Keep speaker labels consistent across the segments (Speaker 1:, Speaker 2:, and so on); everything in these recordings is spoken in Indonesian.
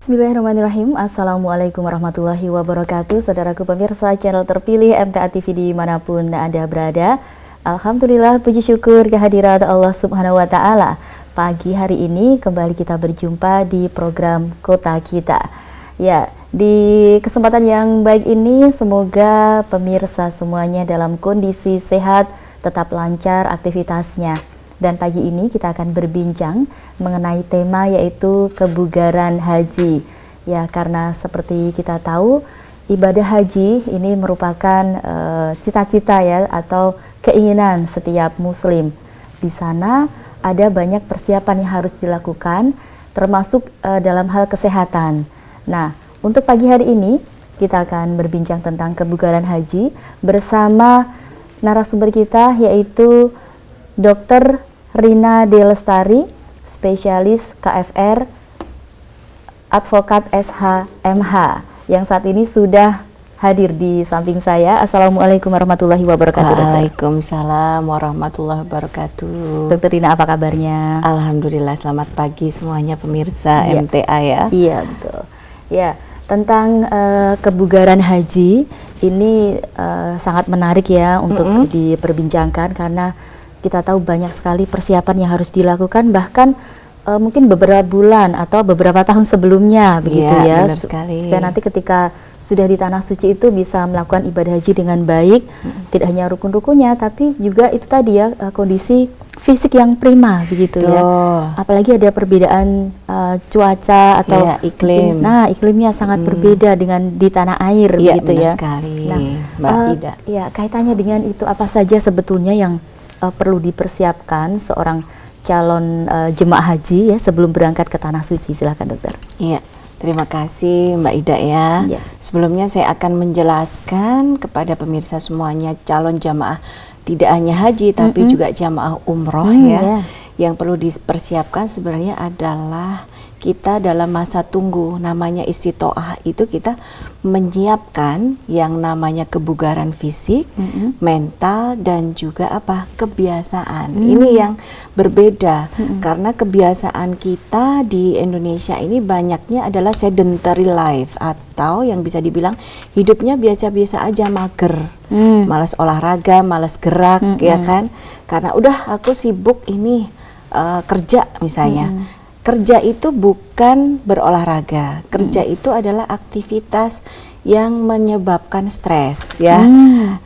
Speaker 1: Bismillahirrahmanirrahim. Assalamualaikum warahmatullahi wabarakatuh. Saudaraku pemirsa channel terpilih MTA TV dimanapun Anda berada. Alhamdulillah, puji syukur kehadirat Allah Subhanahu wa Ta'ala. Pagi hari ini kembali kita berjumpa di program Kota Kita. Ya, di kesempatan yang baik ini semoga pemirsa semuanya dalam kondisi sehat, tetap lancar aktivitasnya. Dan pagi ini kita akan berbincang mengenai tema yaitu kebugaran haji. Ya, karena seperti kita tahu ibadah haji ini merupakan cita-cita ya atau keinginan setiap muslim. Di sana ada banyak persiapan yang harus dilakukan termasuk dalam hal kesehatan. Nah, untuk pagi hari ini kita akan berbincang tentang kebugaran haji bersama narasumber kita yaitu Dr. Rina Delestari, spesialis KFR, advokat SH-MH, yang saat ini sudah hadir di samping saya. Assalamualaikum warahmatullahi wabarakatuh.
Speaker 2: Waalaikumsalam warahmatullahi wabarakatuh.
Speaker 1: Dr. Rina, apa kabarnya?
Speaker 2: Alhamdulillah, selamat pagi semuanya pemirsa MTA ya.
Speaker 1: Iya, betul. Ya, tentang kebugaran haji ini sangat menarik ya untuk diperbincangkan karena kita tahu banyak sekali persiapan yang harus dilakukan bahkan mungkin beberapa bulan atau beberapa tahun sebelumnya begitu ya.
Speaker 2: Benar sekali.
Speaker 1: Supaya nanti ketika sudah di tanah suci itu bisa melakukan ibadah haji dengan baik, tidak hanya rukun-rukunnya tapi juga itu tadi ya kondisi fisik yang prima begitu ya. Apalagi ada perbedaan cuaca atau
Speaker 2: iklim.
Speaker 1: Nah, iklimnya sangat berbeda dengan di tanah air begitu ya.
Speaker 2: Benar sekali,
Speaker 1: nah,
Speaker 2: Mbak Ida.
Speaker 1: Ya, kaitannya dengan itu apa saja sebetulnya yang perlu dipersiapkan seorang calon jemaah haji ya sebelum berangkat ke tanah suci? Silakan dokter.
Speaker 2: Iya, terima kasih Mbak Ida ya. Sebelumnya saya akan menjelaskan kepada pemirsa semuanya calon jamaah tidak hanya haji tapi juga jamaah umroh ya. Yang perlu dipersiapkan sebenarnya adalah kita dalam masa tunggu namanya istitoah itu kita menyiapkan yang namanya kebugaran fisik, mental dan juga kebiasaan. Ini yang berbeda karena kebiasaan kita di Indonesia ini banyaknya adalah sedentary life atau yang bisa dibilang hidupnya biasa-biasa aja, mager, malas olahraga, malas gerak ya kan, karena udah aku sibuk ini kerja misalnya. Kerja itu bukan berolahraga. Kerja itu adalah aktivitas yang menyebabkan stres ya.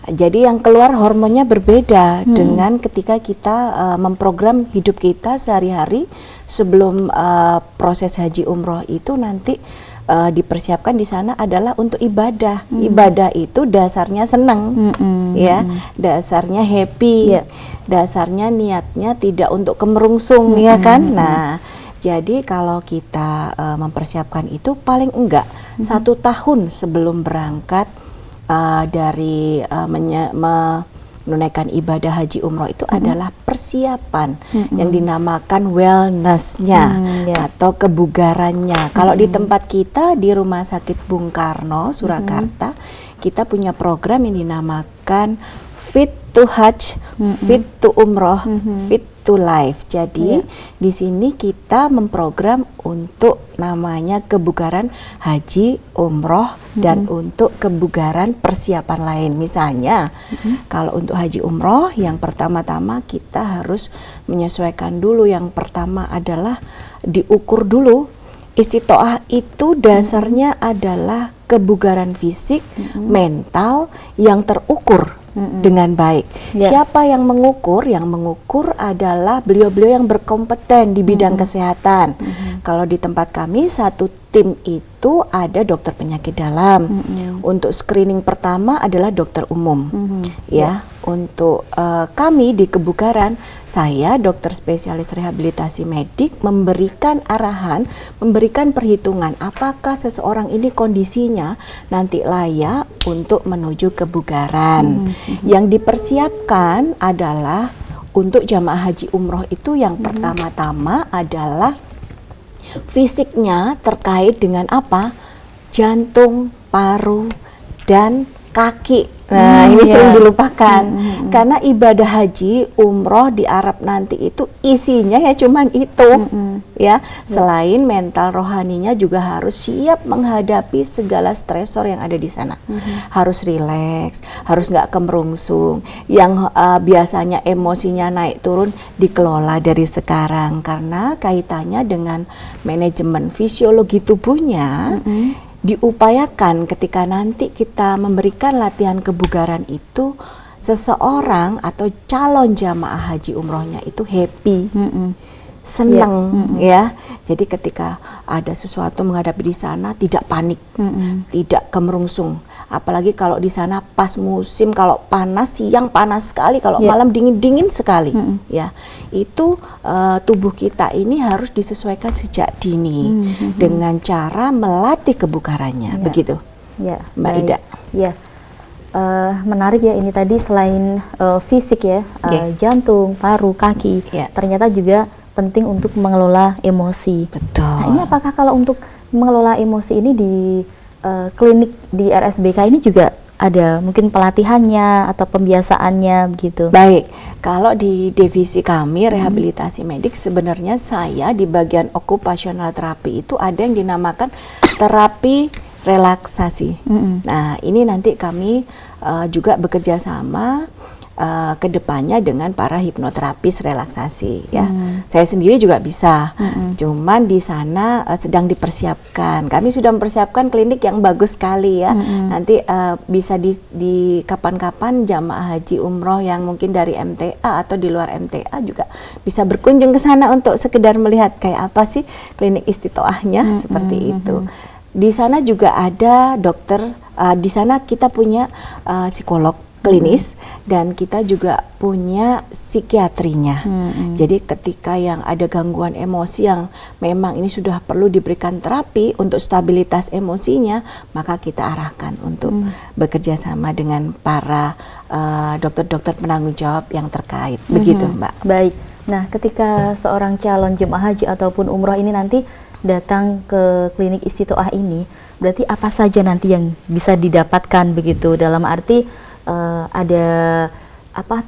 Speaker 2: Jadi yang keluar hormonnya berbeda dengan ketika kita memprogram hidup kita sehari-hari sebelum proses haji umroh itu nanti dipersiapkan di sana adalah untuk ibadah. Ibadah itu dasarnya senang, ya, dasarnya happy, dasarnya niatnya tidak untuk kemerungsung, ya kan. Nah, jadi kalau kita mempersiapkan itu paling enggak 1 tahun sebelum berangkat dari menunaikan ibadah haji umroh itu adalah persiapan yang dinamakan wellness-nya atau kebugarannya. Kalau di tempat kita di Rumah Sakit Bung Karno, Surakarta, kita punya program yang dinamakan Fit to Hajj, Fit to Umroh, Fit to Life. Jadi di sini kita memprogram untuk namanya kebugaran haji umroh dan untuk kebugaran persiapan lain. Misalnya kalau untuk haji umroh yang pertama-tama kita harus menyesuaikan dulu. Yang pertama adalah diukur dulu. Istitoah itu dasarnya adalah kebugaran fisik, mental yang terukur dengan baik. Siapa yang mengukur? Yang mengukur adalah beliau-beliau yang berkompeten di bidang kesehatan. Kalau di tempat kami satu tim itu ada dokter penyakit dalam. Untuk screening pertama adalah dokter umum. Ya, untuk kami di kebugaran, saya dokter spesialis rehabilitasi medik memberikan arahan, memberikan perhitungan apakah seseorang ini kondisinya nanti layak untuk menuju kebugaran. Yang dipersiapkan adalah untuk jamaah haji umroh itu yang pertama-tama adalah fisiknya terkait dengan apa? Jantung, paru, dan kaki. Nah, ini sering dilupakan. Karena ibadah haji, umroh di Arab nanti itu isinya ya cuman itu. Ya, selain mental rohaninya juga harus siap menghadapi segala stresor yang ada di sana. Harus rileks, harus nggak kemerungsung. Yang biasanya emosinya naik turun dikelola dari sekarang karena kaitannya dengan manajemen fisiologi tubuhnya. Diupayakan ketika nanti kita memberikan latihan kebugaran itu, seseorang atau calon jamaah haji umrohnya itu happy, senang ya. Jadi ketika ada sesuatu menghadapi di sana tidak panik, tidak kemerungsung. Apalagi kalau di sana pas musim, kalau panas siang panas sekali, kalau malam dingin sekali, ya itu tubuh kita ini harus disesuaikan sejak dini dengan cara melatih kebugarannya, begitu, Mbak Ida.
Speaker 1: Ya, menarik ya ini tadi selain fisik ya, jantung, paru, kaki, ternyata juga penting untuk mengelola emosi.
Speaker 2: Betul.
Speaker 1: Nah, ini apakah kalau untuk mengelola emosi ini di klinik di RSBK ini juga ada mungkin pelatihannya atau pembiasaannya begitu?
Speaker 2: Baik, kalau di divisi kami rehabilitasi medik sebenarnya saya di bagian okupasional terapi itu ada yang dinamakan terapi relaksasi. Nah, ini nanti kami juga bekerja sama ke depannya dengan para hipnoterapis relaksasi ya. Saya sendiri juga bisa. Cuman di sana sedang dipersiapkan. Kami sudah mempersiapkan klinik yang bagus sekali ya. Nanti bisa di kapan-kapan jamaah haji umroh yang mungkin dari MTA atau di luar MTA juga bisa berkunjung ke sana untuk sekedar melihat kayak apa sih klinik istitoahnya seperti itu. Di sana juga ada dokter, di sana kita punya psikolog klinis dan kita juga punya psikiatrinya. Jadi ketika yang ada gangguan emosi yang memang ini sudah perlu diberikan terapi untuk stabilitas emosinya, maka kita arahkan untuk bekerja sama dengan para dokter-dokter penanggung jawab yang terkait. Begitu, Mbak.
Speaker 1: Baik. Nah, ketika seorang calon jemaah haji ataupun umroh ini nanti datang ke klinik istitoah ini, berarti apa saja nanti yang bisa didapatkan begitu? Dalam arti ada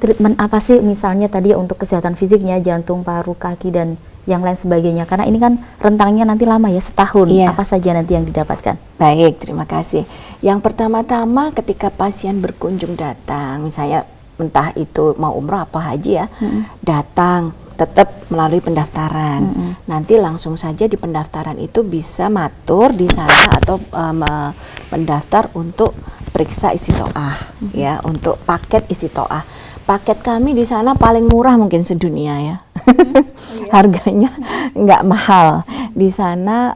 Speaker 1: treatment apa sih misalnya tadi untuk kesehatan fisiknya, jantung, paru, kaki dan yang lain sebagainya, karena ini kan rentangnya nanti lama ya, setahun. Apa saja nanti yang didapatkan?
Speaker 2: Baik, terima kasih. Yang pertama-tama ketika pasien berkunjung datang, misalnya entah itu mau umroh apa haji ya, datang tetap melalui pendaftaran. Nanti langsung saja di pendaftaran itu bisa matur di sana atau mendaftar untuk periksa istitoah ya, untuk paket istitoah. Paket kami di sana paling murah mungkin sedunia ya. Harganya nggak mahal. Di sana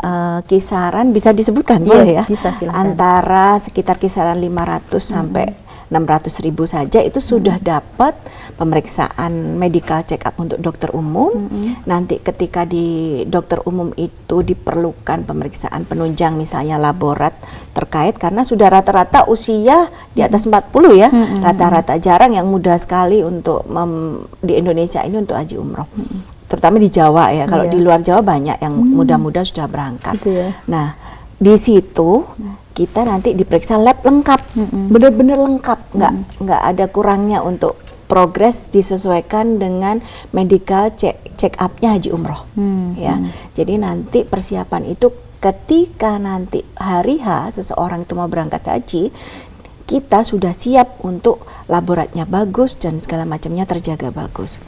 Speaker 2: kisaran bisa disebutkan boleh ya?
Speaker 1: Bisa, silakan.
Speaker 2: Antara sekitar kisaran 500 sampai 600.000 saja itu sudah dapat pemeriksaan medical check up untuk dokter umum. Nanti ketika di dokter umum itu diperlukan pemeriksaan penunjang misalnya laborat terkait karena sudah rata-rata usia di atas 40 ya. Rata-rata jarang yang muda sekali untuk di Indonesia ini untuk haji umroh. Terutama di Jawa ya. Kalau di luar Jawa banyak yang muda-muda sudah berangkat.
Speaker 1: Gitu ya.
Speaker 2: Nah, di situ kita nanti diperiksa lab lengkap, benar-benar lengkap, nggak ada kurangnya untuk progres disesuaikan dengan medical check up-nya haji umroh, ya. Jadi nanti persiapan itu ketika nanti hari H seseorang itu mau berangkat haji, kita sudah siap untuk laboratnya bagus dan segala macamnya terjaga bagus.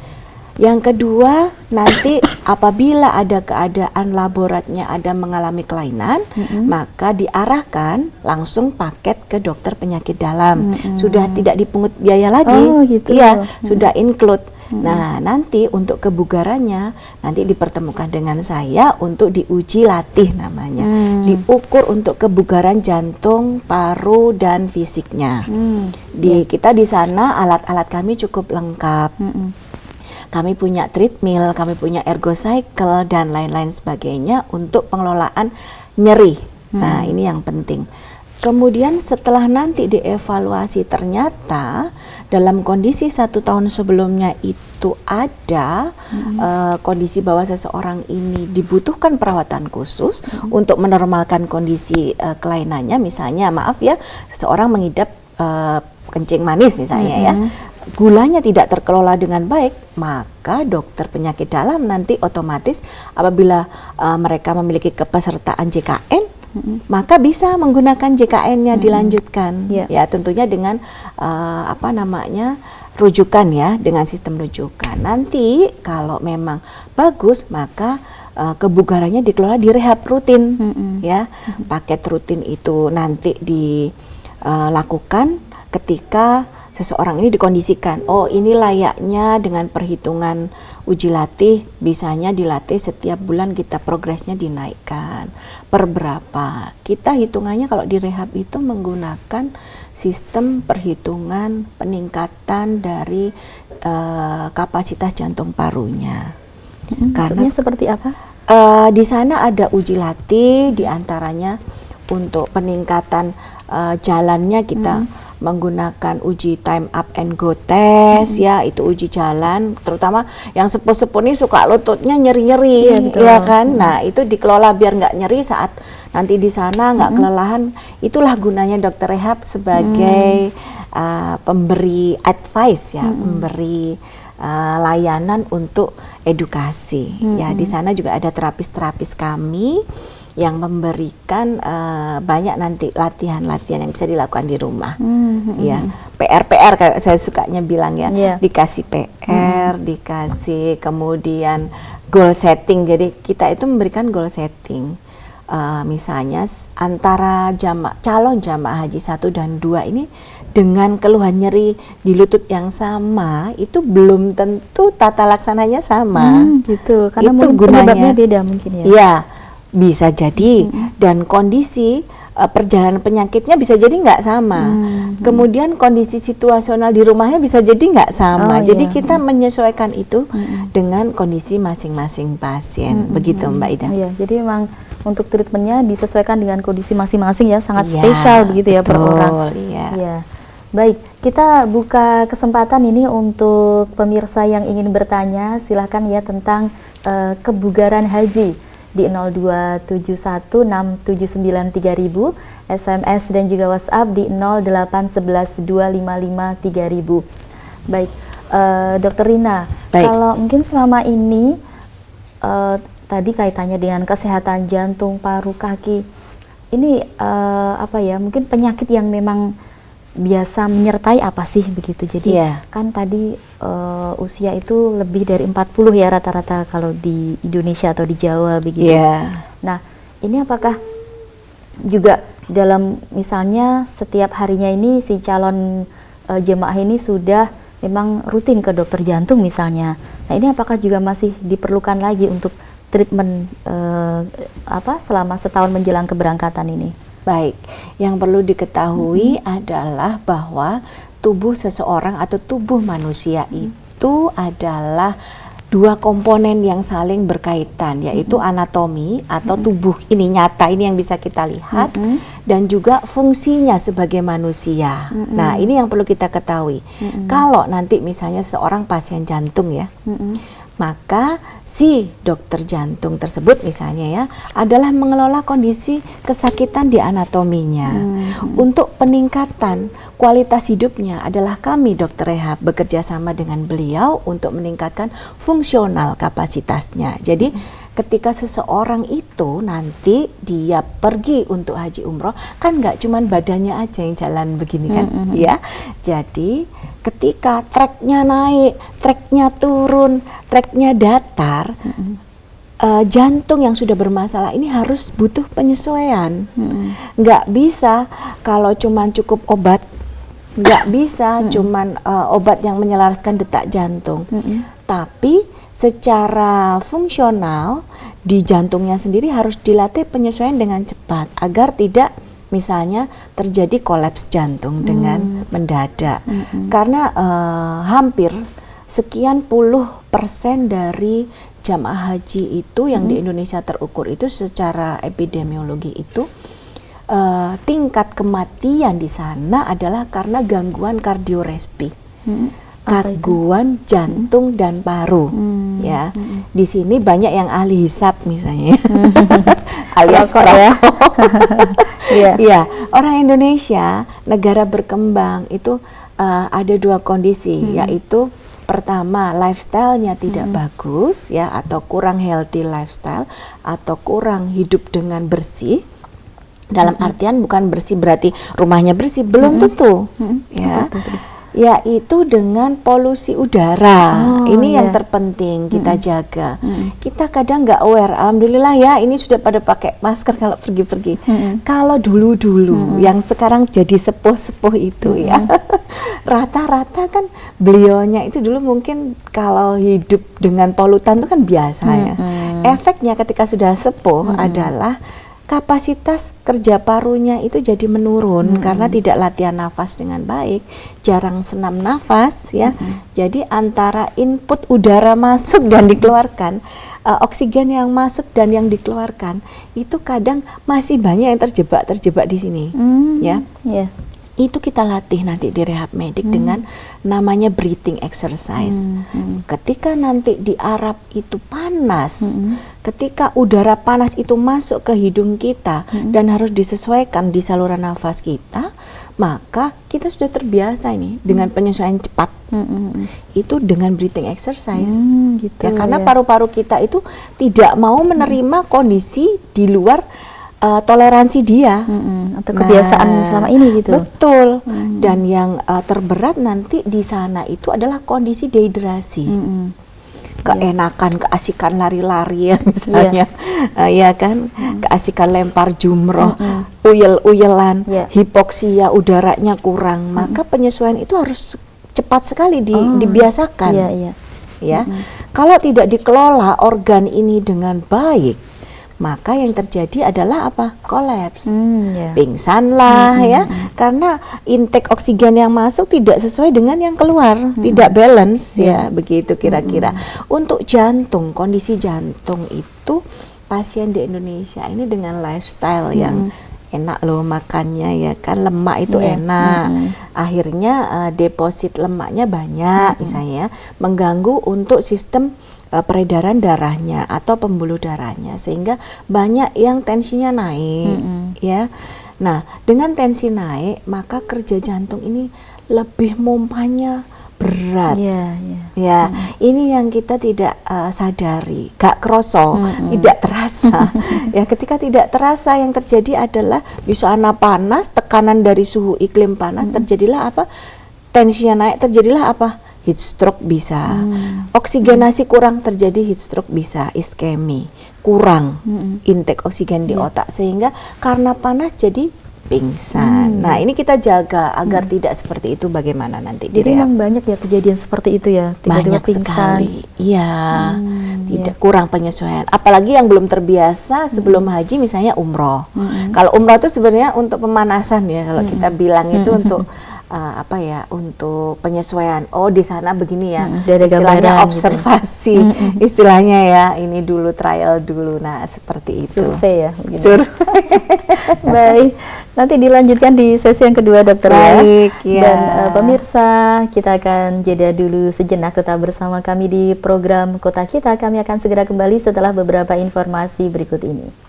Speaker 2: Yang kedua, nanti apabila ada keadaan laboratnya ada mengalami kelainan, maka diarahkan langsung paket ke dokter penyakit dalam. Sudah tidak dipungut biaya lagi.
Speaker 1: Oh, gitu.
Speaker 2: Iya, sudah include. Nah, nanti untuk kebugarannya nanti dipertemukan dengan saya untuk diuji latih namanya. Diukur untuk kebugaran jantung, paru dan fisiknya. Kita di sana alat-alat kami cukup lengkap. Kami punya treadmill, kami punya ergocycle dan lain-lain sebagainya untuk pengelolaan nyeri. Nah, ini yang penting. Kemudian setelah nanti dievaluasi ternyata dalam kondisi 1 tahun sebelumnya itu ada kondisi bahwa seseorang ini dibutuhkan perawatan khusus untuk menormalkan kondisi kelainannya. Misalnya, maaf ya, seseorang mengidap kencing manis misalnya ya, gulanya tidak terkelola dengan baik, maka dokter penyakit dalam nanti otomatis apabila mereka memiliki kepesertaan JKN, maka bisa menggunakan JKN-nya dilanjutkan, ya tentunya dengan rujukan ya, dengan sistem rujukan. Nanti kalau memang bagus, maka kebugarannya dikelola di rehab rutin, ya. Paket rutin itu nanti dilakukan ketika seseorang ini dikondisikan, oh ini layaknya dengan perhitungan uji latih, bisanya dilatih setiap bulan kita progresnya dinaikkan per berapa. Kita hitungannya kalau di rehab itu menggunakan sistem perhitungan peningkatan dari kapasitas jantung parunya.
Speaker 1: Karena seperti apa?
Speaker 2: Di sana ada uji latih, diantaranya untuk peningkatan jalannya kita menggunakan uji time up and go test, ya itu uji jalan, terutama yang sepuh-sepuh ini suka lututnya nyeri-nyeri, ya kan? Nah itu dikelola biar nggak nyeri saat nanti di sana nggak kelelahan. Itulah gunanya dokter rehab sebagai pemberi advice ya, pemberi layanan untuk edukasi. Ya di sana juga ada terapis-terapis kami yang memberikan banyak nanti latihan-latihan yang bisa dilakukan di rumah. Ya, PR kayak saya sukanya bilang ya, dikasih PR, dikasih kemudian goal setting. Jadi kita itu memberikan goal setting. Misalnya antara calon jamaah haji 1 dan 2 ini dengan keluhan nyeri di lutut yang sama, itu belum tentu tata laksananya sama.
Speaker 1: Gitu, karena
Speaker 2: itu
Speaker 1: penyebabnya beda mungkin ya.
Speaker 2: Iya, bisa jadi, dan kondisi perjalanan penyakitnya bisa jadi nggak sama. Kemudian kondisi situasional di rumahnya bisa jadi nggak sama. Jadi kita menyesuaikan itu dengan kondisi masing-masing pasien. Begitu Mbak Ida.
Speaker 1: Iya, jadi memang untuk treatmentnya disesuaikan dengan kondisi masing-masing ya, sangat spesial begitu ya per orang. Iya. Baik, kita buka kesempatan ini untuk pemirsa yang ingin bertanya, silahkan ya tentang kebugaran haji di 02716793000, SMS dan juga WhatsApp di 08112553000. Baik, Dokter Rina, kalau mungkin selama ini tadi kaitannya dengan kesehatan jantung, paru, kaki, ini mungkin penyakit yang memang biasa menyertai apa sih begitu? Jadi kan tadi usia itu lebih dari 40 ya rata-rata kalau di Indonesia atau di Jawa begitu. Nah, ini apakah juga dalam misalnya setiap harinya ini si calon jemaah ini sudah memang rutin ke dokter jantung misalnya. Nah, ini apakah juga masih diperlukan lagi untuk treatment selama setahun menjelang keberangkatan ini?
Speaker 2: Baik, yang perlu diketahui adalah bahwa tubuh seseorang atau tubuh manusia itu adalah dua komponen yang saling berkaitan, yaitu anatomi atau tubuh ini nyata, ini yang bisa kita lihat, dan juga fungsinya sebagai manusia. Nah, ini yang perlu kita ketahui. Kalau nanti misalnya seorang pasien jantung ya, maka si dokter jantung tersebut misalnya ya adalah mengelola kondisi kesakitan di anatominya. Untuk peningkatan kualitas hidupnya adalah kami dokter rehab bekerja sama dengan beliau untuk meningkatkan fungsional kapasitasnya. Jadi ketika seseorang itu nanti dia pergi untuk haji umroh, kan nggak cuman badannya aja yang jalan begini kan, ya. Jadi ketika treknya naik, treknya turun, treknya datar, jantung yang sudah bermasalah ini harus butuh penyesuaian. Nggak bisa kalau cuman cukup obat, nggak bisa cuman obat yang menyelaraskan detak jantung, tapi secara fungsional di jantungnya sendiri harus dilatih penyesuaian dengan cepat agar tidak misalnya terjadi kolaps jantung dengan mendadak. Karena hampir sekian puluh % dari jamaah haji itu yang di Indonesia terukur itu secara epidemiologi itu tingkat kematian di sana adalah karena gangguan kardiorespi. Gangguan jantung dan paru, ya. Di sini banyak yang ahli hisap misalnya, alias perokok. Ya, orang Indonesia negara berkembang itu ada dua kondisi, yaitu pertama lifestyle-nya tidak bagus ya, atau kurang healthy lifestyle, atau kurang hidup dengan bersih. Dalam artian bukan bersih berarti rumahnya bersih, belum tentu ya. Yaitu dengan polusi udara. Ini yang terpenting kita jaga. Kita kadang nggak aware. Alhamdulillah ya, ini sudah pada pakai masker kalau pergi-pergi. Kalau dulu-dulu yang sekarang jadi sepuh-sepuh itu ya, rata-rata kan beliaunya itu dulu mungkin kalau hidup dengan polutan itu kan biasa ya. Efeknya ketika sudah sepuh adalah kapasitas kerja parunya itu jadi menurun karena tidak latihan nafas dengan baik, jarang senam nafas ya. Jadi antara input udara masuk dan dikeluarkan, oksigen yang masuk dan yang dikeluarkan itu kadang masih banyak yang terjebak di sini ya. Itu kita latih nanti di rehab medik dengan namanya breathing exercise. Ketika nanti di Arab itu panas, ketika udara panas itu masuk ke hidung kita dan harus disesuaikan di saluran nafas kita, maka kita sudah terbiasa ini dengan penyesuaian cepat. Itu dengan breathing exercise. Gitu, ya, karena paru-paru kita itu tidak mau menerima kondisi di luar toleransi dia
Speaker 1: atau kebiasaan selama ini gitu.
Speaker 2: Betul. Dan yang terberat nanti di sana itu adalah kondisi dehidrasi. Keenakan, keasikan lari-lari ya misalnya, ya kan, keasikan lempar jumroh, uyel-uyelan, hipoksia, udaranya kurang, maka penyesuaian itu harus cepat sekali dibiasakan. Ya, kalau tidak dikelola organ ini dengan baik, maka yang terjadi adalah apa? Kolaps, pingsan lah ya, karena intake oksigen yang masuk tidak sesuai dengan yang keluar, tidak balance ya, begitu kira-kira. Untuk jantung, kondisi jantung itu pasien di Indonesia ini dengan lifestyle yang enak loh makannya ya kan, lemak itu enak, akhirnya deposit lemaknya banyak misalnya, mengganggu untuk sistem peredaran darahnya atau pembuluh darahnya, sehingga banyak yang tensinya naik ya. Nah, dengan tensi naik maka kerja jantung ini lebih mompanya berat. Ya, ini yang kita tidak sadari, gak kroso, tidak terasa. Ya, ketika tidak terasa yang terjadi adalah di sana panas, tekanan dari suhu iklim panas, terjadilah apa? Tensinya naik, terjadilah apa? Heat stroke bisa, oksigenasi kurang terjadi heat stroke bisa, iskemi, kurang intake oksigen di otak, sehingga karena panas jadi pingsan. Nah, ini kita jaga agar tidak seperti itu. Bagaimana nanti di rehab?
Speaker 1: Memang banyak ya kejadian seperti itu ya, tiba-tiba
Speaker 2: banyak
Speaker 1: pingsan.
Speaker 2: Sekali, iya, tidak kurang penyesuaian. Apalagi yang belum terbiasa sebelum haji, misalnya umroh. Kalau umroh itu sebenarnya untuk pemanasan ya, kalau kita bilang itu untuk apa ya, untuk penyesuaian. Oh, di sana begini ya, istilahnya observasi, gitu. Istilahnya ya, ini dulu trial dulu. Nah, seperti itu.
Speaker 1: Survei ya.
Speaker 2: Survei.
Speaker 1: Baik, nanti dilanjutkan di sesi yang kedua, dokter.
Speaker 2: Baik, ya.
Speaker 1: Dan pemirsa, kita akan jeda dulu sejenak, tetap bersama kami di program Kota Kita. Kami akan segera kembali setelah beberapa informasi berikut ini.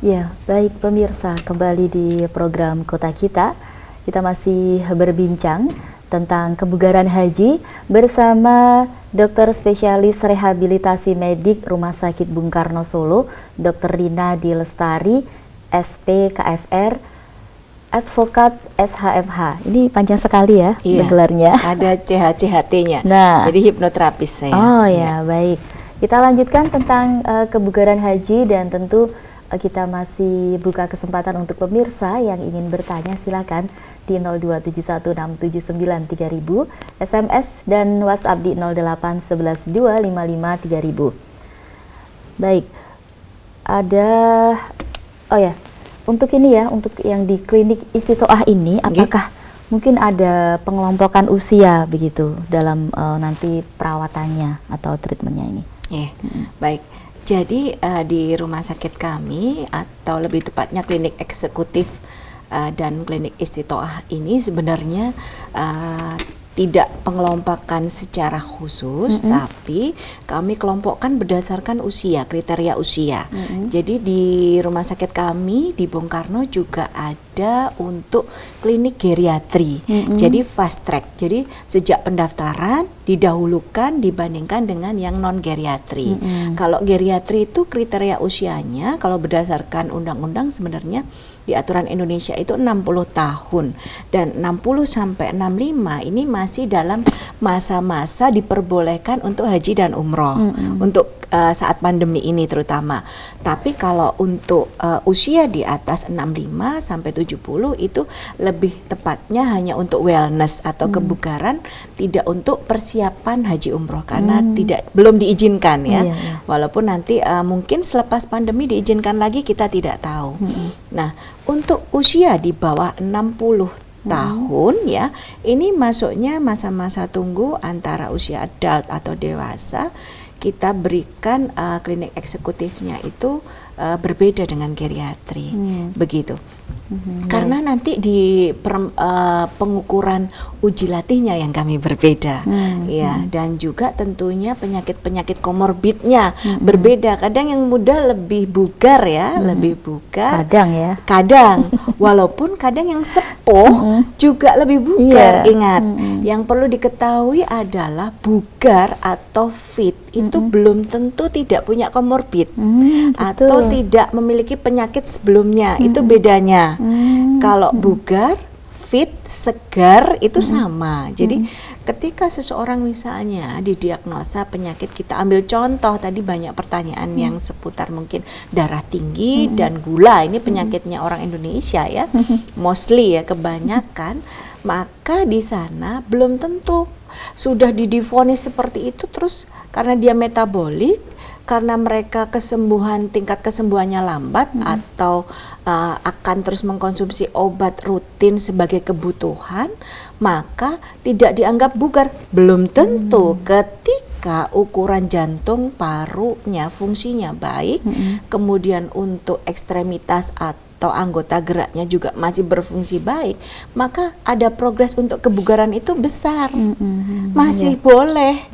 Speaker 1: Ya, baik pemirsa, kembali di program Kota Kita. Kita masih berbincang tentang kebugaran haji bersama dokter spesialis rehabilitasi medik Rumah Sakit Bung Karno Solo, Dr. Rina Dilestari, SP KFR, advokat SHMH. Ini panjang sekali ya gelarnya.
Speaker 2: Ada CHCHT-nya.
Speaker 1: Nah,
Speaker 2: jadi hipnoterapis saya.
Speaker 1: Oh ya, baik. Kita lanjutkan tentang kebugaran haji, dan tentu kita masih buka kesempatan untuk pemirsa yang ingin bertanya, silakan di 02716793000, SMS dan WhatsApp di 08112553000. Baik, ada, oh ya, untuk ini ya, untuk yang di klinik Istitoah ini, apakah mungkin ada pengelompokan usia begitu dalam nanti perawatannya atau treatmentnya ini?
Speaker 2: Baik. Jadi di rumah sakit kami, atau lebih tepatnya klinik eksekutif dan klinik Istitoah ini sebenarnya tidak pengelompokan secara khusus, tapi kami kelompokkan berdasarkan usia, kriteria usia. Jadi di rumah sakit kami di Bung Karno juga ada untuk klinik geriatri. Jadi fast track. Jadi sejak pendaftaran didahulukan dibandingkan dengan yang non geriatri. Kalau geriatri itu kriteria usianya kalau berdasarkan undang-undang sebenarnya di aturan Indonesia itu 60 tahun, dan 60 sampai 65 ini masih dalam masa-masa diperbolehkan untuk haji dan umroh untuk saat pandemi ini terutama. Tapi kalau untuk usia di atas 65 sampai 70 itu lebih tepatnya hanya untuk wellness atau kebugaran, tidak untuk persiapan haji umroh karena belum diizinkan ya. Walaupun nanti mungkin selepas pandemi diizinkan lagi, kita tidak tahu. Nah, untuk usia di bawah 60 tahun ya, ini masuknya masa-masa tunggu antara usia adult atau dewasa. Kita berikan klinik eksekutifnya itu berbeda dengan geriatri, begitu. Karena nanti di pengukuran uji latihnya yang kami berbeda, ya, dan juga tentunya penyakit-penyakit komorbidnya berbeda. Kadang yang muda lebih bugar ya, lebih bugar.
Speaker 1: Kadang ya.
Speaker 2: Kadang, walaupun kadang yang sepuh juga lebih bugar. Ingat, yang perlu diketahui adalah bugar atau fit itu belum tentu tidak punya komorbid atau tidak memiliki penyakit sebelumnya. Itu bedanya. Kalau bugar, fit, segar itu sama. Jadi ketika seseorang misalnya didiagnosa penyakit, kita ambil contoh tadi banyak pertanyaan yang seputar mungkin darah tinggi dan gula. Ini penyakitnya orang Indonesia ya, mostly ya, kebanyakan. Maka di sana belum tentu sudah didivonis seperti itu terus karena dia metabolik, karena mereka tingkat kesembuhannya lambat atau akan terus mengkonsumsi obat rutin sebagai kebutuhan, maka tidak dianggap bugar. Belum tentu ketika ukuran jantung parunya fungsinya baik, kemudian untuk ekstremitas atau anggota geraknya juga masih berfungsi baik, maka ada progres untuk kebugaran itu besar. Masih boleh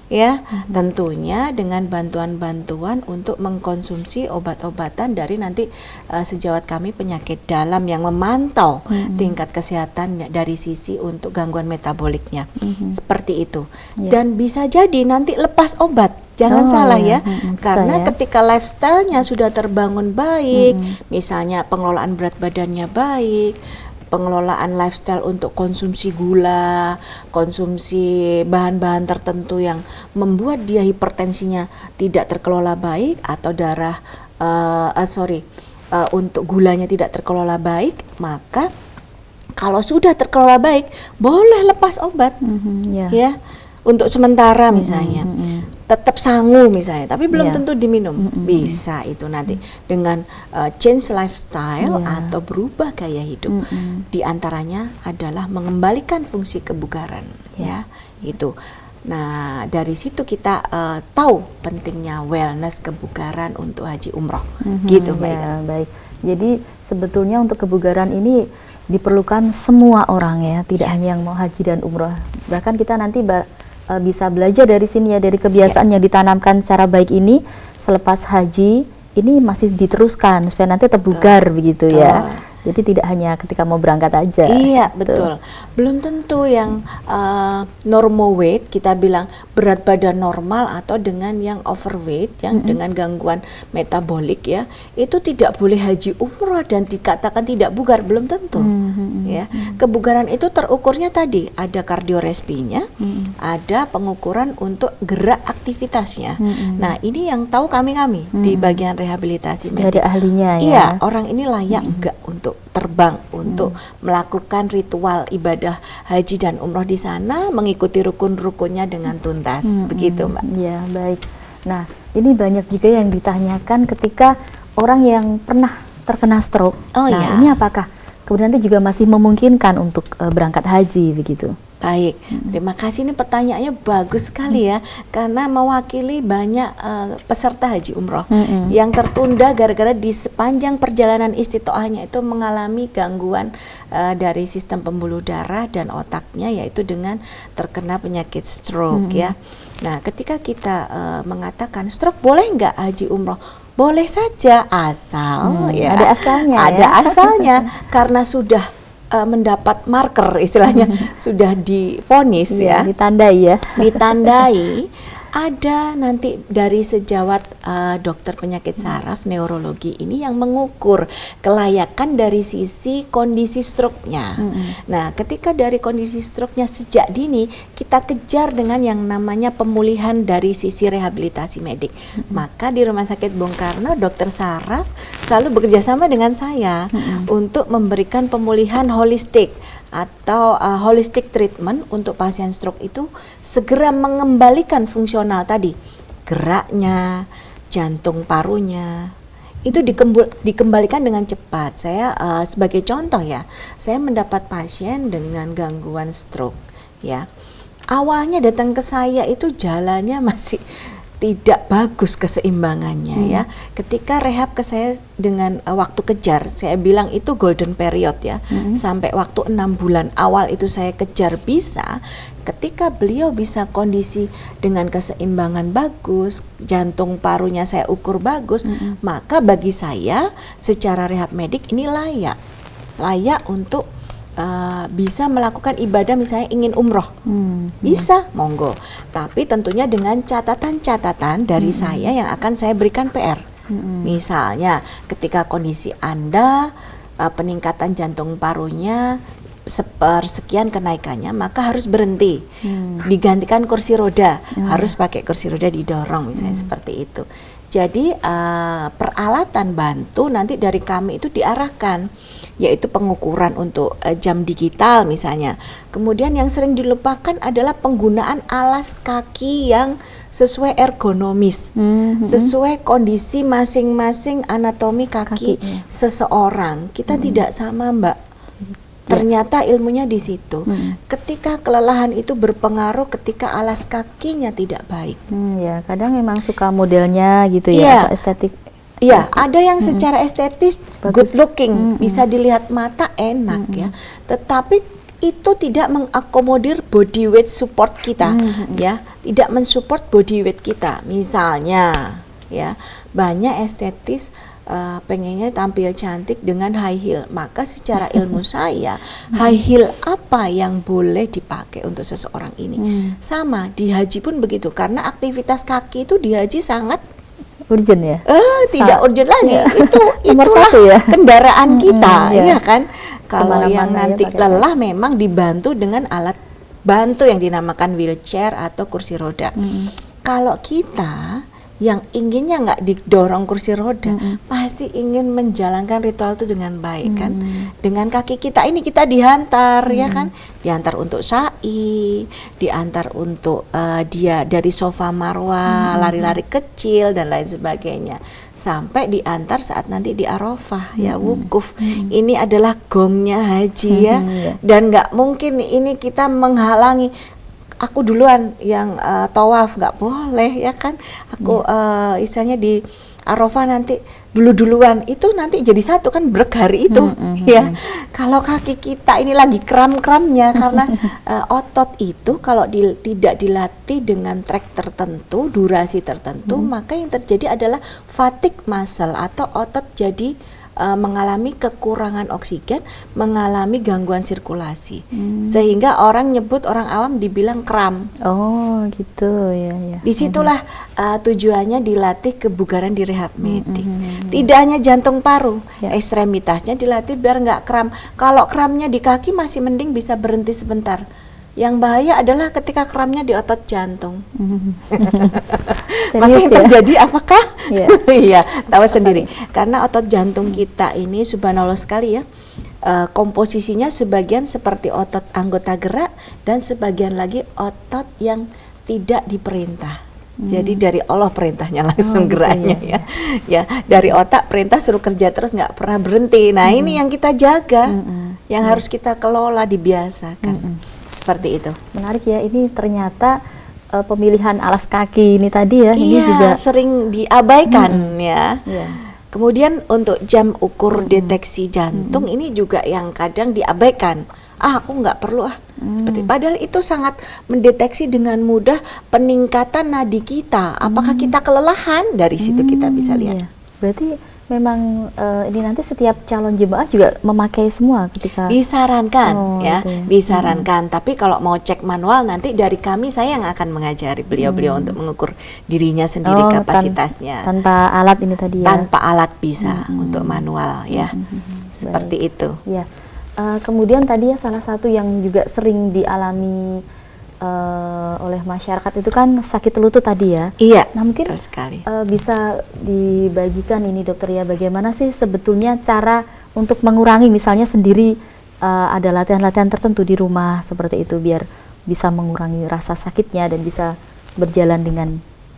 Speaker 2: ya, tentunya dengan bantuan-bantuan untuk mengkonsumsi obat-obatan dari nanti sejawat kami penyakit dalam yang memantau tingkat kesehatan dari sisi untuk gangguan metaboliknya. Seperti itu. Dan bisa jadi nanti lepas obat. Jangan salah ya, karena ketika lifestyle-nya sudah terbangun baik, misalnya pengelolaan berat badannya baik, pengelolaan lifestyle untuk konsumsi gula, konsumsi bahan-bahan tertentu yang membuat dia hipertensinya tidak terkelola baik atau untuk gulanya tidak terkelola baik, maka kalau sudah terkelola baik boleh lepas obat, ya, untuk sementara misalnya. Tetap sangu misalnya, tapi belum tentu diminum. Bisa itu nanti dengan change lifestyle atau berubah gaya hidup. Di antaranya adalah mengembalikan fungsi kebugaran, ya itu. Nah, dari situ kita tahu pentingnya wellness kebugaran untuk haji umroh, gitu Mbak Ida.
Speaker 1: Baik. Jadi sebetulnya untuk kebugaran ini diperlukan semua orang ya, tidak hanya yang mau haji dan umroh. Bahkan kita nanti bisa belajar dari sini ya, dari kebiasaan yang ditanamkan secara baik ini selepas haji ini masih diteruskan supaya nanti terbugar begitu ya. Jadi tidak hanya ketika mau berangkat aja.
Speaker 2: Iya, betul. Belum tentu yang normal weight, kita bilang berat badan normal atau dengan yang overweight, yang dengan gangguan metabolik ya, itu tidak boleh haji umroh dan dikatakan tidak bugar, belum tentu. Ya, kebugaran itu terukurnya tadi ada kardiorespinya, ada pengukuran untuk gerak aktivitasnya. Nah, ini yang tahu kami di bagian rehabilitasi.
Speaker 1: Sudah ada ahlinya ya.
Speaker 2: Iya, orang ini layak enggak untuk terbang, untuk melakukan ritual ibadah haji dan umroh di sana, mengikuti rukun-rukunnya dengan tuntas, begitu Mbak.
Speaker 1: Ya, baik. Nah, ini banyak juga yang ditanyakan ketika orang yang pernah terkena stroke. Ini apakah kemudian nanti juga masih memungkinkan untuk berangkat haji begitu?
Speaker 2: Baik, terima kasih. Ini pertanyaannya bagus sekali ya, karena mewakili banyak peserta haji umroh yang tertunda gara-gara di sepanjang perjalanan istitoahnya itu mengalami gangguan dari sistem pembuluh darah dan otaknya, yaitu dengan terkena penyakit stroke ya. Nah, ketika kita mengatakan stroke boleh nggak haji umroh? Boleh saja, asal ya
Speaker 1: ada asalnya.
Speaker 2: Ada asalnya karena sudah mendapat marker istilahnya, sudah divonis ya, ditandai. Ada nanti dari sejawat dokter penyakit saraf neurologi ini yang mengukur kelayakan dari sisi kondisi stroke-nya. Nah, ketika dari kondisi stroke-nya sejak dini kita kejar dengan yang namanya pemulihan dari sisi rehabilitasi medik. Maka di Rumah Sakit Bung Karno dokter saraf selalu bekerja sama dengan saya untuk memberikan pemulihan holistik atau holistic treatment untuk pasien stroke itu segera mengembalikan fungsional tadi, geraknya, jantung parunya itu dikembalikan dengan cepat. Saya sebagai contoh ya, saya mendapat pasien dengan gangguan stroke ya. Awalnya datang ke saya itu jalannya masih tidak bagus keseimbangannya ya. Ketika rehab ke saya dengan waktu kejar, saya bilang itu golden period ya, sampai waktu 6 bulan awal itu saya kejar bisa. Ketika beliau bisa kondisi dengan keseimbangan bagus, jantung parunya saya ukur bagus, maka bagi saya secara rehab medik ini layak untuk bisa melakukan ibadah, misalnya ingin umroh, bisa, monggo. Tapi tentunya dengan catatan-catatan dari saya yang akan saya berikan PR. Misalnya ketika kondisi Anda peningkatan jantung parunya sepersekian kenaikannya, maka harus berhenti, digantikan kursi roda, harus pakai kursi roda didorong, misalnya seperti itu. Jadi peralatan bantu nanti dari kami itu diarahkan, yaitu pengukuran untuk jam digital misalnya. Kemudian yang sering dilupakan adalah penggunaan alas kaki yang sesuai ergonomis, sesuai kondisi masing-masing anatomi kaki seseorang. Kita tidak sama, Mbak. Ternyata ilmunya di situ. Ketika kelelahan itu berpengaruh ketika alas kakinya tidak baik.
Speaker 1: Ya, kadang memang suka modelnya gitu ya, atau estetik.
Speaker 2: Iya, ada yang secara estetis good looking, bisa dilihat mata enak ya. Tetapi itu tidak mengakomodir body weight support kita ya, tidak mensupport body weight kita. Misalnya ya, banyak estetis pengennya tampil cantik dengan high heel, maka secara ilmu saya high heel apa yang boleh dipakai untuk seseorang ini. Sama di haji pun begitu, karena aktivitas kaki itu di haji sangat
Speaker 1: urgent ya?
Speaker 2: Tidak urgent lagi, itulah ya? Kendaraan kita, ya kan. Kalau yang nanti lelah memang dibantu dengan alat bantu yang dinamakan wheelchair atau kursi roda. Kalau kita yang inginnya nggak didorong kursi roda, pasti ingin menjalankan ritual itu dengan baik kan. Dengan kaki kita ini kita dihantar ya kan, diantar untuk sa'i, diantar untuk dia dari sofa marwah, lari-lari kecil dan lain sebagainya, sampai diantar saat nanti di Arafah ya, wukuf. Ini adalah gongnya haji ya, dan nggak mungkin ini kita menghalangi. Aku duluan yang tawaf, nggak boleh ya kan. Aku istilahnya di Arafah nanti duluan, itu nanti jadi satu kan brek hari itu ya. Kalau kaki kita ini lagi kram-kramnya karena otot itu kalau tidak dilatih dengan track tertentu, durasi tertentu, maka yang terjadi adalah fatigue muscle atau otot jadi mengalami kekurangan oksigen, mengalami gangguan sirkulasi, sehingga orang awam dibilang kram. Oh gitu ya. Disitulah tujuannya dilatih kebugaran di rehab medik. Tidak hanya jantung paru, ekstremitasnya dilatih biar nggak kram. Kalau kramnya di kaki masih mending bisa berhenti sebentar. Yang bahaya adalah ketika kramnya di otot jantung. Maka yang terjadi apakah? Iya, tahu sendiri. Karena otot jantung kita ini subhanallah sekali ya. Komposisinya sebagian seperti otot anggota gerak dan sebagian lagi otot yang tidak diperintah. Jadi dari Allah perintahnya langsung geraknya ya. Ya, dari otak perintah suruh kerja terus nggak pernah berhenti. Nah, ini yang kita jaga, yang harus kita kelola, dibiasakan. seperti itu.
Speaker 1: Menarik ya, ini ternyata pemilihan alas kaki ini tadi ya, ini juga
Speaker 2: sering diabaikan ya.
Speaker 1: Iya.
Speaker 2: Kemudian untuk jam ukur deteksi jantung ini juga yang kadang diabaikan. Aku nggak perlu seperti. Padahal itu sangat mendeteksi dengan mudah peningkatan nadi kita. Apakah kita kelelahan? Dari situ kita bisa lihat.
Speaker 1: Iya. Berarti memang ini nanti setiap calon jemaah juga memakai semua ketika
Speaker 2: disarankan ya,
Speaker 1: gitu ya.
Speaker 2: disarankan. Tapi kalau mau cek manual nanti dari kami, saya yang akan mengajari beliau-beliau untuk mengukur dirinya sendiri kapasitasnya.
Speaker 1: Tanpa alat ini tadi ya.
Speaker 2: Tanpa alat bisa untuk manual ya. Seperti
Speaker 1: Baik.
Speaker 2: itu.
Speaker 1: Ya. Kemudian tadi ya salah satu yang juga sering dialami oleh masyarakat itu kan sakit lutut tadi ya.
Speaker 2: Iya.
Speaker 1: Nah mungkin
Speaker 2: betul sekali.
Speaker 1: Bisa dibagikan ini dokter ya, bagaimana sih sebetulnya cara untuk mengurangi, misalnya sendiri ada latihan-latihan tertentu di rumah seperti itu biar bisa mengurangi rasa sakitnya dan bisa berjalan dengan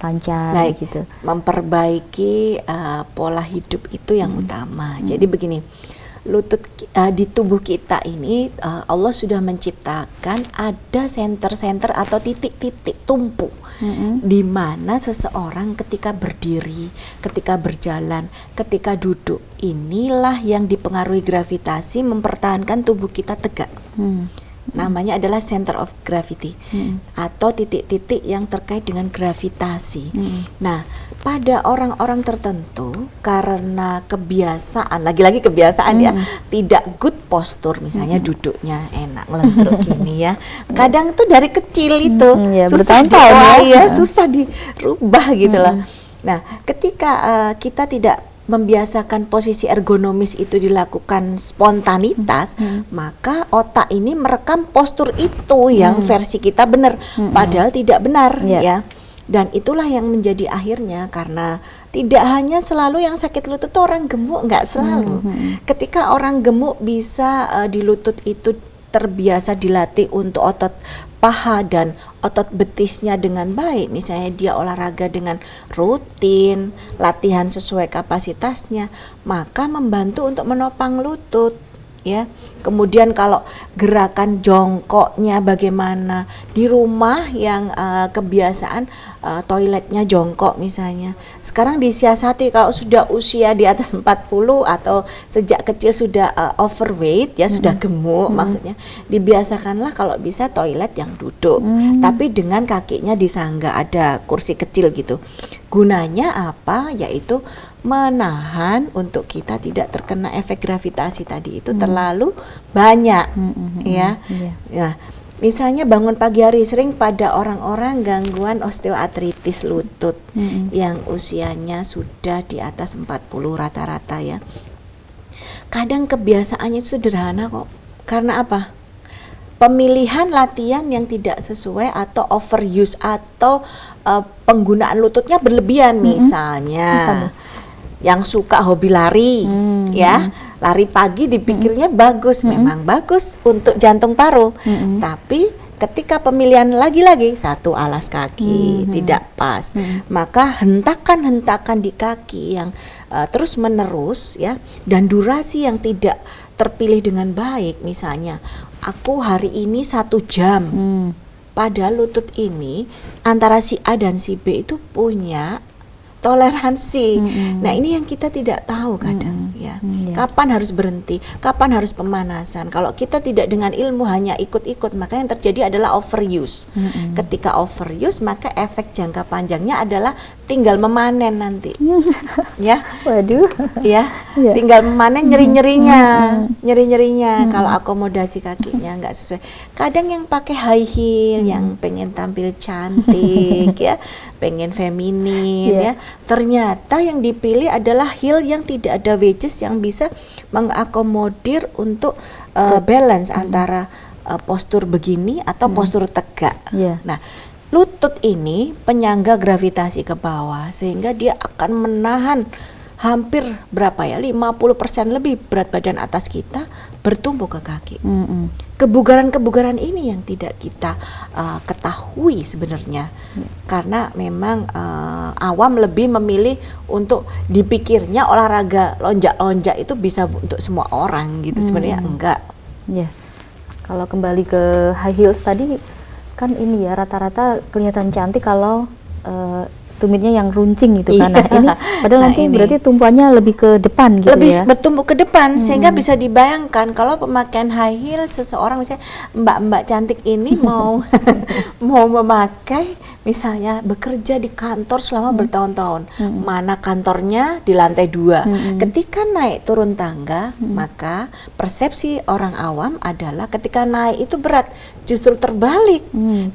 Speaker 1: lancar.
Speaker 2: Baik,
Speaker 1: gitu.
Speaker 2: Memperbaiki pola hidup itu yang utama. Jadi begini, lutut di tubuh kita ini Allah sudah menciptakan ada senter-senter atau titik-titik tumpu di mana seseorang ketika berdiri, ketika berjalan, ketika duduk, inilah yang dipengaruhi gravitasi mempertahankan tubuh kita tegak. Namanya adalah center of gravity atau titik-titik yang terkait dengan gravitasi. Nah, pada orang-orang tertentu karena kebiasaan, lagi-lagi kebiasaan ya, tidak good postur, misalnya duduknya enak ngelentruk gini ya. Kadang tuh dari kecil itu susah susah dirubah gitu loh. Nah, ketika kita tidak membiasakan posisi ergonomis itu dilakukan spontanitas, maka otak ini merekam postur itu yang versi kita benar, padahal tidak benar ya. Dan itulah yang menjadi akhirnya, karena tidak hanya selalu yang sakit lutut itu orang gemuk, nggak selalu. Ketika orang gemuk bisa di lutut itu terbiasa dilatih untuk otot paha dan otot betisnya dengan baik, misalnya dia olahraga dengan rutin, latihan sesuai kapasitasnya, maka membantu untuk menopang lutut ya. Kemudian kalau gerakan jongkoknya bagaimana di rumah yang kebiasaan toiletnya jongkok misalnya, sekarang disiasati kalau sudah usia di atas 40 atau sejak kecil sudah overweight ya, sudah gemuk maksudnya, dibiasakanlah kalau bisa toilet yang duduk tapi dengan kakinya disangga, ada kursi kecil gitu. Gunanya apa? Yaitu menahan untuk kita tidak terkena efek gravitasi tadi itu terlalu banyak ya. Nah, misalnya bangun pagi hari, sering pada orang-orang gangguan osteoartritis lutut yang usianya sudah di atas 40 rata-rata ya. Kadang kebiasaannya itu sederhana kok. Karena apa? Pemilihan latihan yang tidak sesuai atau overuse atau penggunaan lututnya berlebihan. Misalnya yang suka hobi lari ya, lari pagi dipikirnya bagus, memang bagus untuk jantung paru, tapi ketika pemilihan lagi-lagi satu alas kaki tidak pas, maka hentakan-hentakan di kaki yang terus menerus ya, dan durasi yang tidak terpilih dengan baik, misalnya aku hari ini 1 jam, padahal lutut ini antara si A dan si B itu punya toleransi. Nah, ini yang kita tidak tahu kadang ya. Kapan harus berhenti, kapan harus pemanasan. Kalau kita tidak dengan ilmu, hanya ikut-ikut, maka yang terjadi adalah overuse. Ketika overuse, maka efek jangka panjangnya adalah tinggal memanen nanti. Ya.
Speaker 1: Waduh.
Speaker 2: Ya, tinggal memanen nyeri-nyerinya kalau akomodasi kakinya nggak sesuai. Kadang yang pakai high heel, yang pengen tampil cantik ya, pengen feminin ya, ternyata yang dipilih adalah heel yang tidak ada wedges yang bisa mengakomodir untuk balance antara postur begini atau postur tegak. Nah, lutut ini penyangga gravitasi ke bawah, sehingga dia akan menahan hampir berapa ya, 50% lebih berat badan atas kita bertumbuh ke kaki. Kebugaran-kebugaran ini yang tidak kita ketahui sebenarnya, karena memang awam lebih memilih untuk dipikirnya olahraga lonjak-lonjak itu bisa untuk semua orang gitu, sebenarnya enggak.
Speaker 1: Kalau kembali ke high heels tadi, kan ini ya rata-rata kelihatan cantik kalau tumitnya yang runcing gitu kan. Nah, ini padahal nanti berarti tumpuannya lebih ke depan gitu
Speaker 2: lebih
Speaker 1: ya.
Speaker 2: bertumbuh ke depan sehingga bisa dibayangkan kalau pemakaian high heel seseorang, misalnya mbak-mbak cantik ini mau mau memakai, misalnya bekerja di kantor selama bertahun-tahun, mana kantornya di lantai 2. Ketika naik turun tangga, maka persepsi orang awam adalah ketika naik itu berat, justru terbalik.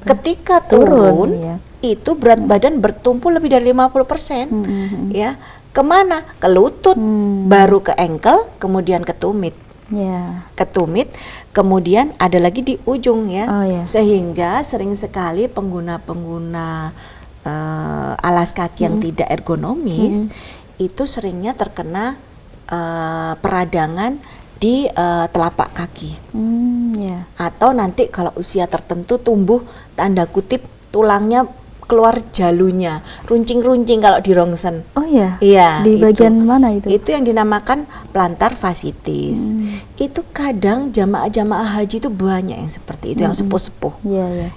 Speaker 2: Ketika turun
Speaker 1: ya.
Speaker 2: itu berat badan bertumpu lebih dari 50%, ya. Kemana? Ke lutut, baru ke ankle, kemudian ke tumit. Ke tumit, kemudian ada lagi di ujung ya. Sehingga sering sekali pengguna-pengguna alas kaki yang tidak ergonomis itu seringnya terkena peradangan di telapak kaki. Atau nanti kalau usia tertentu tumbuh tanda kutip tulangnya keluar jalunya, runcing-runcing kalau di rongsen.
Speaker 1: Oh iya?
Speaker 2: Iya.
Speaker 1: Di bagian mana itu?
Speaker 2: Itu yang dinamakan plantar fasciitis. Itu kadang jamaah-jamaah haji itu banyak yang seperti itu, yang sepuh-sepuh.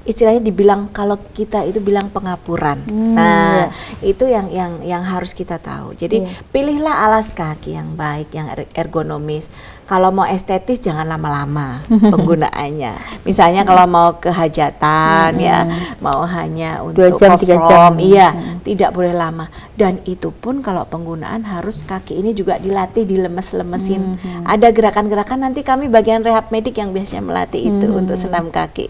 Speaker 2: Istilahnya dibilang, kalau kita itu bilang pengapuran. Nah, itu yang harus kita tahu. Jadi pilihlah alas kaki yang baik, yang ergonomis. Kalau mau estetis jangan lama-lama penggunaannya. Misalnya kalau mau ke hajatan ya, mau hanya untuk
Speaker 1: 2 jam, 3 jam.
Speaker 2: Iya, tidak boleh lama. Dan itu pun kalau penggunaan harus kaki ini juga dilatih, dilemes-lemesin. Ada gerakan-gerakan, nanti kami bagian rehab medik yang biasanya melatih itu untuk senam kaki.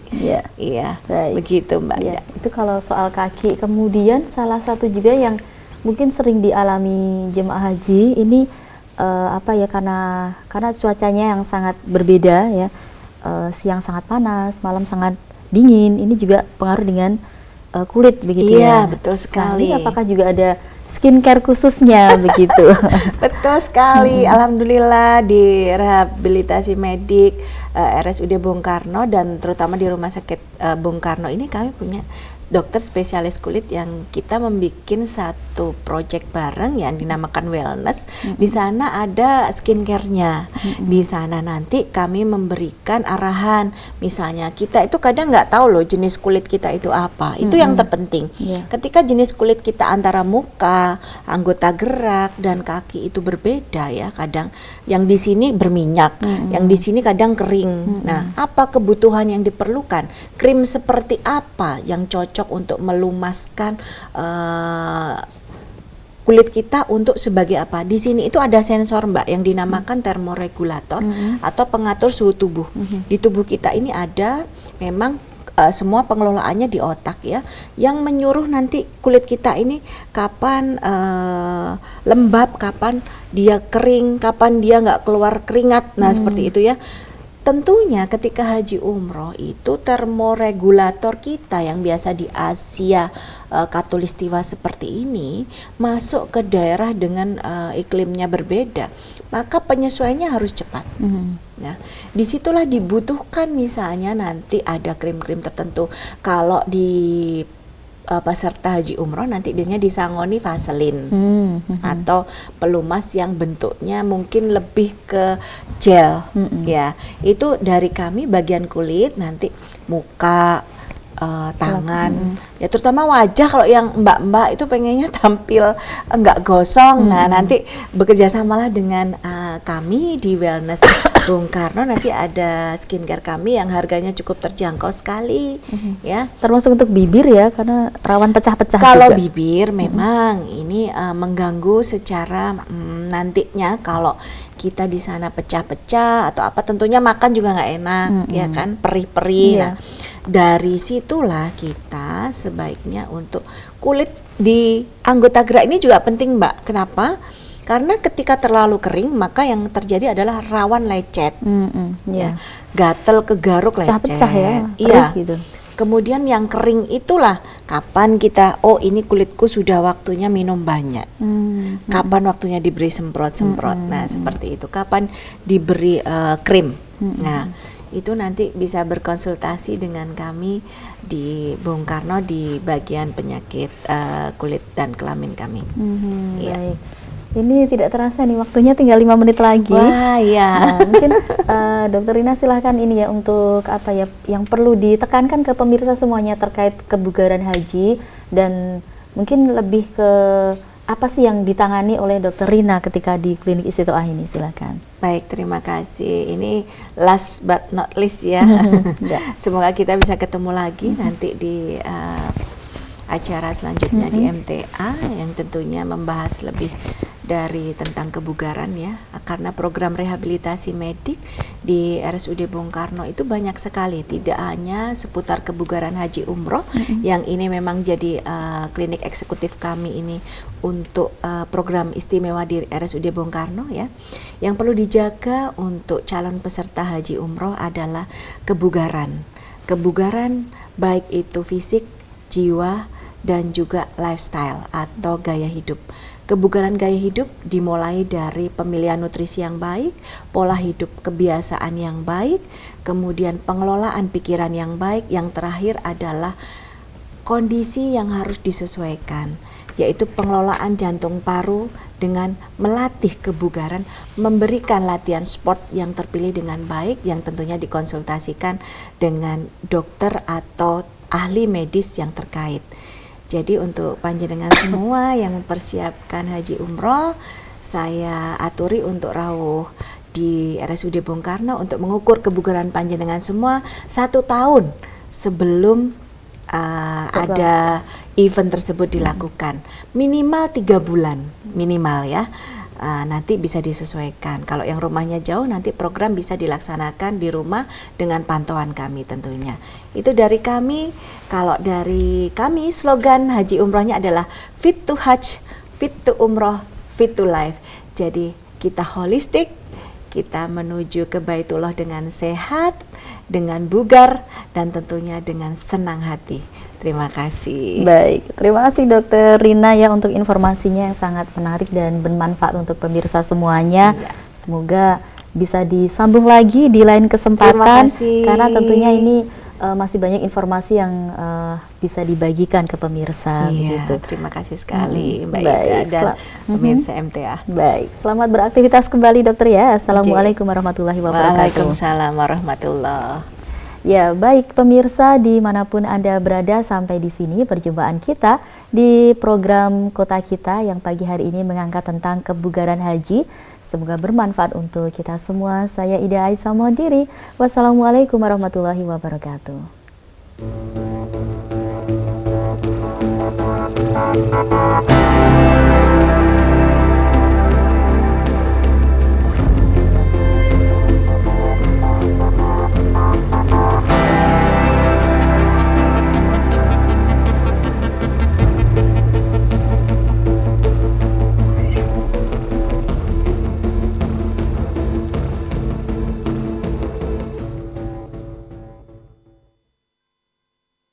Speaker 2: Iya, begitu Mbak.
Speaker 1: Itu kalau soal kaki. Kemudian salah satu juga yang mungkin sering dialami jemaah haji ini karena cuacanya yang sangat berbeda ya, siang sangat panas, malam sangat dingin, ini juga pengaruh dengan kulit begitu ya.
Speaker 2: Iya, betul sekali.
Speaker 1: Nah, ini apakah juga ada skincare khususnya begitu?
Speaker 2: Betul sekali. Alhamdulillah di rehabilitasi medik RSUD Bung Karno dan terutama di Rumah Sakit Bung Karno ini kami punya dokter spesialis kulit yang kita membuat satu project bareng yang dinamakan wellness. Di sana ada skincare-nya. Di sana nanti kami memberikan arahan. Misalnya kita itu kadang nggak tahu loh jenis kulit kita itu apa. Itu yang terpenting. Ketika jenis kulit kita antara muka, anggota gerak dan kaki itu berbeda ya. Kadang yang di sini berminyak, yang di sini kadang kering. Nah, apa kebutuhan yang diperlukan? Krim seperti apa yang cocok untuk melumaskan kulit kita untuk sebagai apa? Di sini itu ada sensor Mbak yang dinamakan termoregulator atau pengatur suhu tubuh. Di tubuh kita ini ada memang semua pengelolaannya di otak ya, yang menyuruh nanti kulit kita ini kapan lembab, kapan dia kering, kapan dia nggak keluar keringat. Nah seperti itu ya. Tentunya ketika haji umroh itu termoregulator kita yang biasa di Asia Khatulistiwa seperti ini masuk ke daerah dengan iklimnya berbeda, maka penyesuaiannya harus cepat. Nah, disitulah dibutuhkan misalnya nanti ada krim-krim tertentu. Kalau di peserta haji umroh nanti biasanya disangoni vaselin atau pelumas yang bentuknya mungkin lebih ke gel ya. Itu dari kami bagian kulit, nanti muka, tangan ya, terutama wajah. Kalau yang mbak-mbak itu pengennya tampil enggak gosong. Nah nanti bekerja samalah dengan kami di Wellness Bung Karno, nanti ada skincare kami yang harganya cukup terjangkau sekali ya.
Speaker 1: Termasuk untuk bibir ya, karena rawan pecah-pecah.
Speaker 2: Kalau
Speaker 1: juga.
Speaker 2: bibir memang ini mengganggu secara nantinya kalau kita di sana pecah-pecah atau apa, tentunya makan juga nggak enak ya kan, perih-perih. Nah dari situlah kita sebaiknya untuk kulit di anggota gerak ini juga penting Mbak. Kenapa? Karena ketika terlalu kering maka yang terjadi adalah rawan lecet, ya, gatel, kegaruk, lecet.
Speaker 1: Pecah-pecah ya,
Speaker 2: iya.
Speaker 1: gitu.
Speaker 2: Kemudian yang kering itulah kapan kita, oh ini kulitku sudah waktunya minum banyak, kapan waktunya diberi semprot-semprot. Nah seperti itu, kapan diberi krim. Nah itu nanti bisa berkonsultasi dengan kami di Bung Karno di bagian penyakit kulit dan kelamin kami.
Speaker 1: Baik. Ini tidak terasa nih, waktunya tinggal 5 menit lagi.
Speaker 2: Wah, iya.
Speaker 1: Nah, mungkin Dokter Rina silahkan ini ya, untuk apa ya yang perlu ditekankan ke pemirsa semuanya terkait kebugaran haji, dan mungkin lebih ke apa sih yang ditangani oleh Dokter Rina ketika di klinik Istiqoah ini, silakan.
Speaker 2: Baik, terima kasih. Ini last but not least ya. Semoga kita bisa ketemu lagi nanti di acara selanjutnya di MTA yang tentunya membahas lebih dari tentang kebugaran ya, karena program rehabilitasi medik di RSUD Bung Karno itu banyak sekali, tidak hanya seputar kebugaran haji umroh yang ini memang jadi klinik eksekutif kami ini untuk program istimewa di RSUD Bung Karno ya. Yang perlu dijaga untuk calon peserta haji umroh adalah kebugaran baik itu fisik, jiwa, dan juga lifestyle atau gaya hidup. Kebugaran gaya hidup dimulai dari pemilihan nutrisi yang baik, pola hidup kebiasaan yang baik, kemudian pengelolaan pikiran yang baik, yang terakhir adalah kondisi yang harus disesuaikan, yaitu pengelolaan jantung paru dengan melatih kebugaran, memberikan latihan sport yang terpilih dengan baik, yang tentunya dikonsultasikan dengan dokter atau ahli medis yang terkait. Jadi untuk panjenengan semua yang mempersiapkan haji umroh, saya aturi untuk rawuh di RSUD Bung Karno untuk mengukur kebugaran panjenengan semua 1 tahun sebelum ada event tersebut dilakukan. Minimal 3 bulan, minimal ya. Nanti bisa disesuaikan. Kalau yang rumahnya jauh, nanti program bisa dilaksanakan di rumah dengan pantauan kami tentunya. Itu dari kami. Kalau dari kami, slogan haji umrohnya adalah fit to hajj, fit to umroh, fit to life. Jadi kita holistik, kita menuju ke Baitullah dengan sehat, dengan bugar, dan tentunya dengan senang hati. Terima kasih.
Speaker 1: Baik, terima kasih Dokter Rina ya untuk informasinya yang sangat menarik dan bermanfaat untuk pemirsa semuanya. Iya. Semoga bisa disambung lagi di lain kesempatan, karena tentunya ini masih banyak informasi yang bisa dibagikan ke pemirsa.
Speaker 2: Iya,
Speaker 1: begitu.
Speaker 2: Terima kasih sekali Mbak Ida dan pemirsa MTA.
Speaker 1: Baik, selamat beraktivitas kembali dokter ya. Assalamualaikum warahmatullahi wabarakatuh.
Speaker 2: Waalaikumsalam warahmatullahi.
Speaker 1: Ya, baik pemirsa dimanapun Anda berada, sampai di sini perjumpaan kita di program Kota Kita yang pagi hari ini mengangkat tentang kebugaran haji. Semoga bermanfaat untuk kita semua. Saya Ida Aisyah mohon diri. Wassalamualaikum warahmatullahi wabarakatuh.